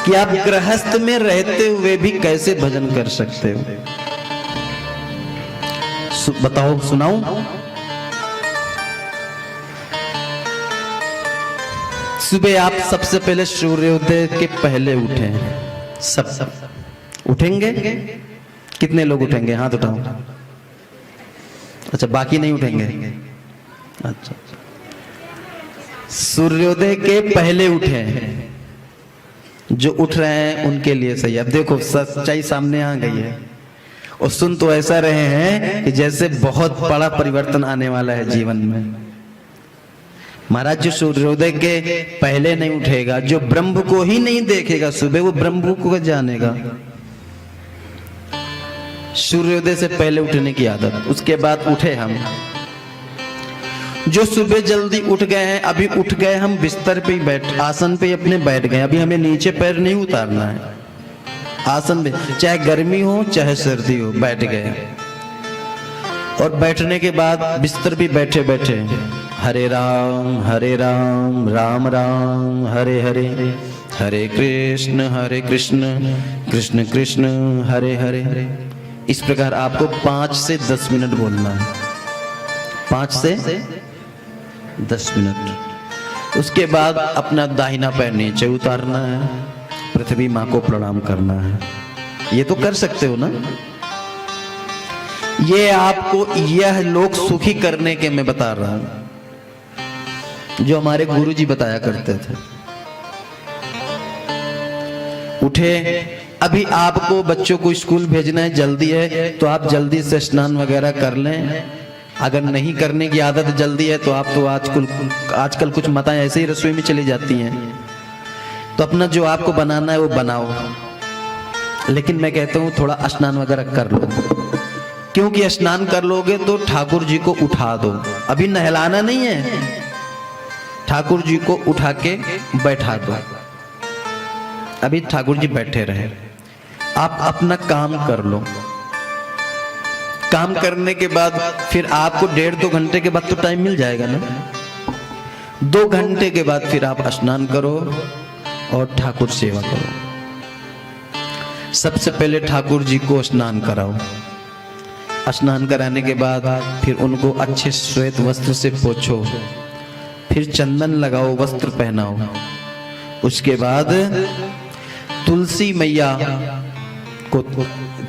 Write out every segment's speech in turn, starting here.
कि आप गृहस्थ में रहते हुए भी कैसे भजन कर सकते हो। बताओ, सुनाऊं? सुबह आप सबसे पहले सूर्योदय के पहले उठे, सब उठेंगे? कितने लोग उठेंगे? हाथ उठाओ। अच्छा, बाकी नहीं उठेंगे? अच्छा, सूर्योदय के पहले उठे हैं, जो उठ रहे हैं उनके लिए सही। अब देखो सच्चाई सामने आ गई है, और सुन तो ऐसा रहे हैं कि जैसे बहुत बड़ा परिवर्तन आने वाला है जीवन में। महाराज, जो सूर्योदय के पहले नहीं उठेगा, जो ब्रह्म को ही नहीं देखेगा सुबह, वो ब्रह्म को जानेगा। सूर्योदय से पहले उठने की आदत, उसके बाद उठे हम। जो सुबह जल्दी उठ गए हैं, अभी उठ गए हम, बिस्तर पे ही आसन पे ही अपने बैठ गए, अभी हमें नीचे पैर नहीं उतारना है। आसन पे, चाहे गर्मी हो चाहे सर्दी हो, बैठ गए। और बैठने के बाद बिस्तर भी बैठे बैठे हरे राम राम राम हरे हरे, हरे कृष्ण कृष्ण कृष्ण हरे हरे। इस प्रकार आपको 5 से 10 मिनट बोलना है, 5 से 10 मिनट। उसके बाद अपना दाहिना पैर नीचे उतारना है, पृथ्वी माँ को प्रणाम करना है। ये तो कर सकते हो ना? ये आपको यह लोक सुखी करने के मैं बता रहा हूं, जो हमारे गुरुजी बताया करते थे। उठे, अभी आपको बच्चों को स्कूल भेजना है, जल्दी है तो आप जल्दी से स्नान वगैरह कर लें। अगर नहीं करने की आदत जल्दी है तो आप तो आजकल कुछ माताएं ऐसे ही रसोई में चली जाती हैं, तो अपना जो आपको बनाना है वो बनाओ। लेकिन मैं कहता हूँ थोड़ा स्नान वगैरह कर लो, क्योंकि स्नान कर लोगे तो ठाकुर जी को उठा दो। अभी नहलाना नहीं है, ठाकुर जी को उठा के बैठा दो। अभी ठाकुर जी बैठे रहे, आप अपना काम कर लो। काम करने के बाद फिर आपको 1.5-2 घंटे के बाद तो टाइम मिल जाएगा ना। 2 घंटे के बाद फिर आप स्नान करो और ठाकुर सेवा करो। सबसे पहले ठाकुर जी को स्नान कराओ। स्नान कराने के बाद फिर उनको अच्छे श्वेत वस्त्र से पोछो, फिर चंदन लगाओ, वस्त्र पहनाओ। उसके बाद तुलसी मैया को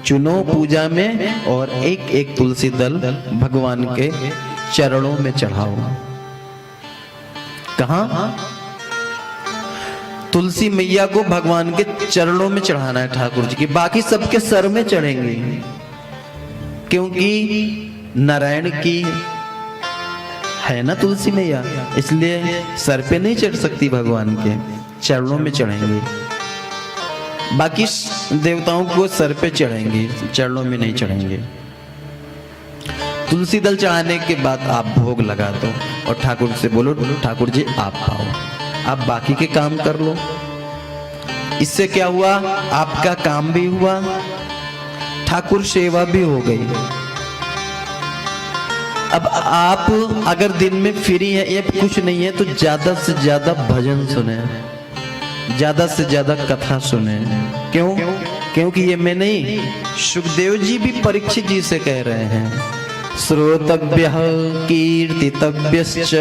चुनो पूजा में, और एक एक तुलसी दल भगवान के चरणों में चढ़ाओ। कहां? तुलसी मैया को भगवान के चरणों में चढ़ाना है ठाकुर जी की। बाकी सबके सर में चढ़ेंगे, क्योंकि नारायण की है ना तुलसी मैया, इसलिए सर पे नहीं चढ़ सकती, भगवान के चरणों में चढ़ेंगे। बाकी देवताओं को सर पे चढ़ेंगे, चरणों में नहीं चढ़ेंगे। तुलसी दल चढ़ाने के बाद आप भोग लगा दो और ठाकुर से बोलो, ठाकुर जी आप आओ, आप बाकी के काम कर लो। इससे क्या हुआ? आपका काम भी हुआ, ठाकुर सेवा भी हो गई। अब आप अगर दिन में फ्री है, ये कुछ नहीं है, तो ज्यादा से ज्यादा भजन सुने, ज्यादा से ज्यादा कथा सुने। क्यों? क्योंकि ये मैं नहीं, सुखदेव जी भी परीक्षित जी से कह रहे हैं, श्रोतव्यः कीर्तितव्यश्च।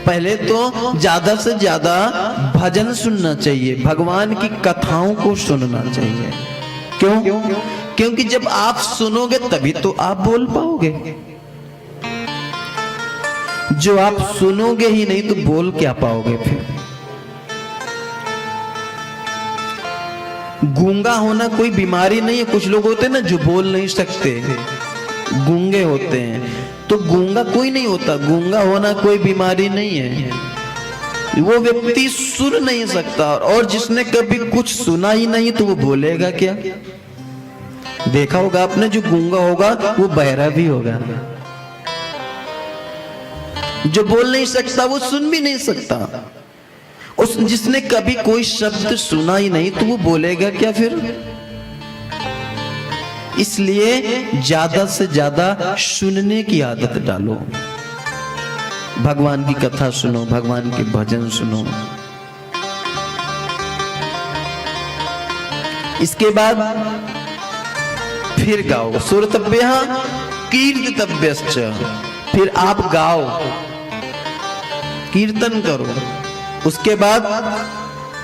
पहले तो ज्यादा से ज्यादा भजन सुनना चाहिए, भगवान की कथाओं को सुनना चाहिए। क्यों? क्योंकि जब आप सुनोगे तभी तो आप बोल पाओगे। जो आप सुनोगे ही नहीं तो बोल क्या पाओगे फिर? गूंगा होना कोई बीमारी नहीं है। कुछ लोग होते हैं ना जो बोल नहीं सकते, गूंगे होते हैं, तो गूंगा कोई नहीं होता। गूंगा होना कोई बीमारी नहीं है। वो व्यक्ति सुन नहीं सकता, और जिसने कभी कुछ सुना ही नहीं तो वो बोलेगा क्या? देखा होगा आपने, जो गूंगा होगा वो बहरा भी होगा। जो बोल नहीं सकता वो सुन भी नहीं सकता। उस जिसने कभी कोई शब्द सुना ही नहीं तो वो बोलेगा क्या फिर? इसलिए ज्यादा से ज्यादा सुनने की आदत डालो। भगवान की कथा सुनो, भगवान के भजन सुनो। इसके बाद फिर गाओ, सुरतव्यः कीर्तितव्यश्च, फिर आप गाओ, कीर्तन करो। उसके बाद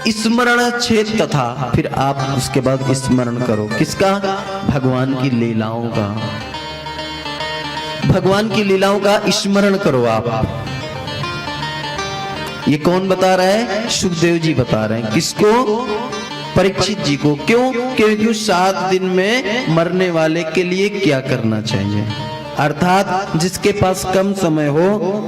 स्मरण छेद तथा, फिर आप उसके बाद स्मरण करो, किसका? भगवान की लीलाओं का, भगवान की लीलाओं का स्मरण करो आप। ये कौन बता रहा है? सुखदेव जी बता रहे हैं। किसको? परीक्षित जी को। क्यों? क्योंकि 7 दिन में मरने वाले के लिए क्या करना चाहिए, अर्थात जिसके पास कम समय हो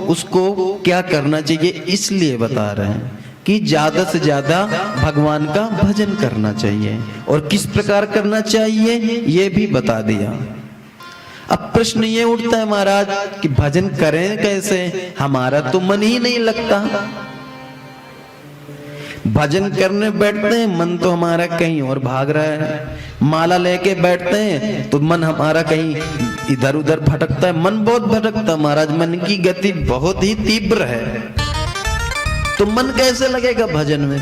उसको क्या करना चाहिए, इसलिए बता रहे हैं कि ज्यादा से ज्यादा भगवान का भजन करना चाहिए। और किस प्रकार करना चाहिए ये भी बता दिया। अब प्रश्न ये उठता है महाराज कि भजन करें कैसे, हमारा तो मन ही नहीं लगता। भजन करने बैठते हैं, मन तो हमारा कहीं और भाग रहा है। माला लेके बैठते हैं तो मन हमारा कहीं इधर उधर भटकता है। मन बहुत भटकता है महाराज, मन की गति बहुत ही तीव्र है। तो मन कैसे लगेगा भजन में?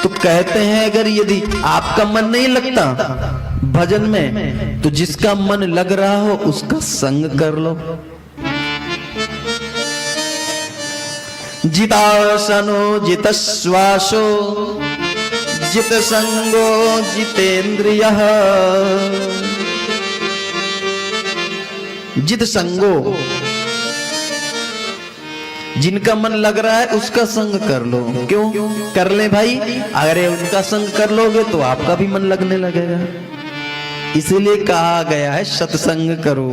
तो कहते हैं अगर यदि आपका मन नहीं लगता भजन में, तो जिसका मन लग रहा हो उसका संग कर लो। जितासनो जितश्वासो जित संगो जितेंद्रियः, जित संगो, जिनका मन लग रहा है उसका संग कर लो। क्यों कर ले भाई? अगर उनका संग कर लोगे तो आपका भी मन लगने लगेगा। इसीलिए कहा गया है सत्संग करो।